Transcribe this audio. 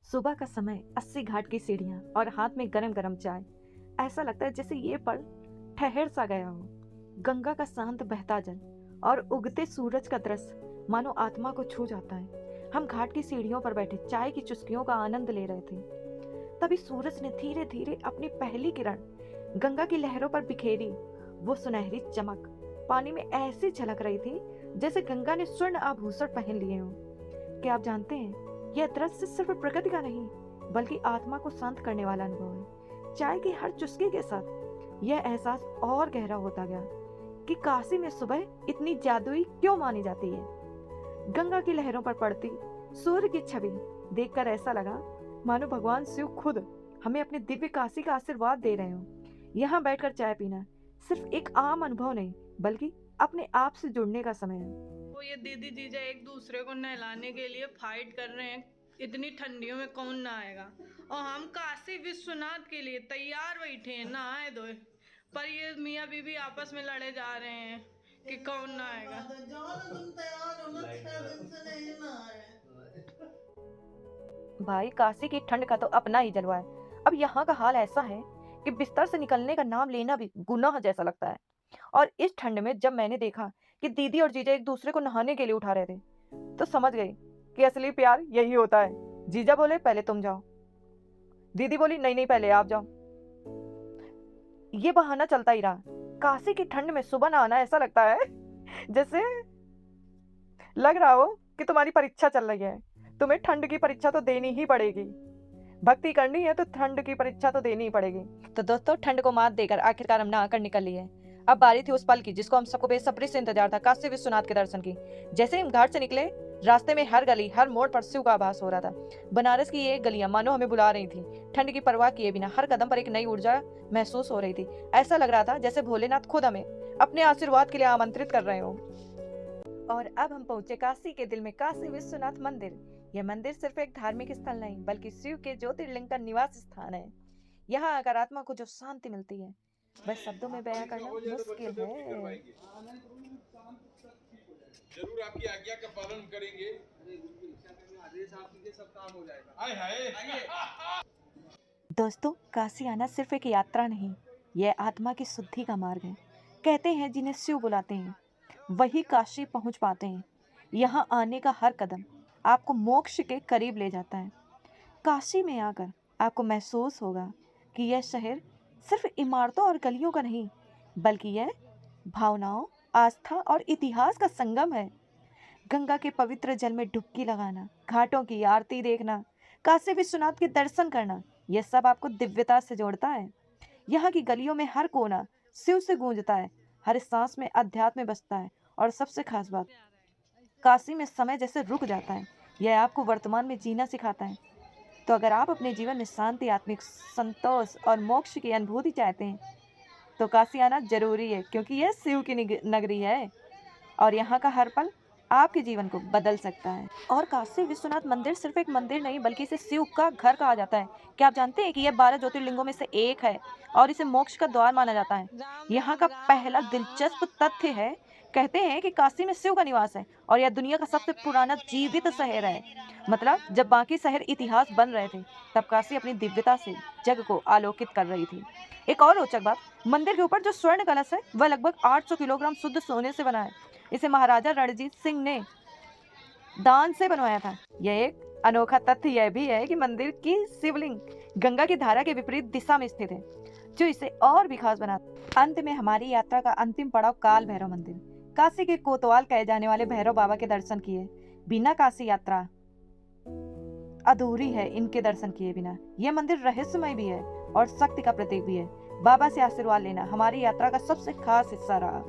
सुबह का समय, 80 घाट की सीढ़ियां और हाथ में गरम गरम चाय। ऐसा लगता है जैसे ये पल ठहर सा गया हो। गंगा का शांत बहता जल और उगते सूरज का दृश्य मानो आत्मा को छू जाता है। हम घाट की सीढ़ियों पर बैठे चाय की चुस्कियों का आनंद ले रहे थे। तभी सूरज ने धीरे धीरे अपनी पहली किरण गंगा की लहरों पर बिखेरी। वो सुनहरी चमक पानी में ऐसी झलक रही थी जैसे गंगा ने स्वर्ण आभूषण पहन लिए हों। क्या आप जानते हैं, यह दृश्य सिर्फ प्रकृति का नहीं बल्कि आत्मा को शांत करने वाला अनुभव है। चाय की हर चुस्की के साथ यह एहसास और गहरा होता गया कि काशी में सुबह इतनी जादुई क्यों मानी जाती है। गंगा की लहरों पर पड़ती सूर्य की छवि देखकर ऐसा लगा मानो भगवान शिव खुद हमें अपने दिव्य काशी का आशीर्वाद दे रहे हो। यहाँ बैठकर चाय पीना सिर्फ एक आम अनुभव नहीं बल्कि अपने आप से जुड़ने का समय है। वो ये दीदी जीजा एक दूसरे को नहलाने के लिए फाइट कर रहे हैं। इतनी ठंडियों में कौन नहाएगा, और हम काशी विश्वनाथ के लिए तैयार बैठे हैं नहाए धोए, पर ये मियाँ बीवी आपस में लड़े जा रहे हैं कि कौन नहाएगा। भाई, काशी की ठंड का तो अपना ही जलवा है। अब यहाँ का हाल ऐसा है कि बिस्तर से निकलने का नाम लेना भी गुनाह जैसा लगता है। और इस ठंड में जब मैंने देखा कि दीदी और जीजा एक दूसरे को नहाने के लिए उठा रहे थे, तो समझ गई कि असली प्यार यही होता है। जीजा बोले पहले तुम जाओ, दीदी बोली नहीं नहीं पहले आप जाओ। ये बहाना चलता ही रहा। काशी की ठंड में सुबह नहाना ऐसा लगता है जैसे लग रहा हो कि तुम्हारी परीक्षा चल रही है। तुम्हें ठंड की परीक्षा तो देनी ही पड़ेगी। भक्ति करनी है तो ठंड की परीक्षा तो देनी ही पड़ेगी। तो दोस्तों, ठंड को मात देकर आखिरकार हम नहाकर निकल लिए। अब बारी थी उस पल की जिसको हम सबको बेसब्री से इंतजार था, काशी विश्वनाथ के दर्शन की। जैसे हम घाट से निकले, रास्ते में हर गली हर मोड़ पर शिव का आभास हो रहा था। बनारस की ये गलियां मानो हमें बुला रही थी। ठंड की परवाह किए बिना हर कदम पर एक नई ऊर्जा महसूस हो रही थी। ऐसा लग रहा था जैसे भोलेनाथ खुद हमें अपने आशीर्वाद के लिए आमंत्रित कर रहे हो। और अब हम पहुंचे काशी के दिल में, काशी विश्वनाथ मंदिर। यह मंदिर सिर्फ एक धार्मिक स्थल नहीं बल्कि शिव के ज्योतिर्लिंग का निवास स्थान है। यहाँ आकर आत्मा को जो शांति मिलती है वह शब्दों में बयां करना मुश्किल है। जरूर आपकी आज्ञा का पालन करेंगे। आदेश आप दीजिए, सब काम हो जाएगा। हाय हाय। दोस्तों, काशी आना सिर्फ एक यात्रा नहीं, यह आत्मा की शुद्धि का मार्ग है। कहते हैं जिन्हें शिव बुलाते हैं वही काशी पहुंच पाते हैं। यहाँ आने का हर कदम आपको मोक्ष के करीब ले जाता है। काशी में आकर आपको महसूस होगा कि यह शहर सिर्फ इमारतों और गलियों का नहीं बल्कि यह भावनाओं, आस्था और इतिहास का संगम है। गंगा के पवित्र जल में डुबकी लगाना, घाटों की आरती देखना, काशी विश्वनाथ के दर्शन करना, यह सब आपको दिव्यता से जोड़ता है। यहाँ की गलियों में हर कोना शिव से गूंजता है, हर सांस में अध्यात्म बसता है। और सबसे खास बात, काशी में समय जैसे रुक जाता है। यह आपको वर्तमान में जीना सिखाता है। तो अगर आप अपने जीवन में शांति, आत्मिक संतोष और मोक्ष की अनुभूति चाहते हैं तो काशी आना जरूरी है, क्योंकि यह शिव की नगरी है और यहाँ का हर पल आपके जीवन को बदल सकता है। और काशी विश्वनाथ मंदिर सिर्फ एक मंदिर नहीं बल्कि इसे शिव का घर कहा जाता है। क्या आप जानते हैं कि यह 12 ज्योतिर्लिंगों में से एक है और इसे मोक्ष का द्वार माना जाता है। यहाँ का पहला दिलचस्प तथ्य है, कहते हैं कि काशी में शिव का निवास है और यह दुनिया का सबसे पुराना जीवित शहर है। मतलब जब बाकी शहर इतिहास बन रहे थे तब काशी अपनी दिव्यता से जग को आलोकित कर रही थी। एक और रोचक बात, मंदिर के ऊपर जो स्वर्ण कलश है वह लगभग 800 किलोग्राम शुद्ध सोने से बना है। इसे महाराजा रणजीत सिंह ने दान से बनवाया था। यह एक अनोखा तथ्य यह भी है कि मंदिर की शिवलिंग गंगा की धारा के विपरीत दिशा में स्थित है, जो इसे और भी खास बनाता है। अंत में हमारी यात्रा का अंतिम पड़ाव काल भैरव मंदिर। काशी के कोतवाल कहे जाने वाले भैरव बाबा के दर्शन किए बिना काशी यात्रा अधूरी है। इनके दर्शन किए बिना यह मंदिर रहस्यमय भी है और शक्ति का प्रतीक भी है। बाबा से आशीर्वाद लेना हमारी यात्रा का सबसे खास हिस्सा रहा।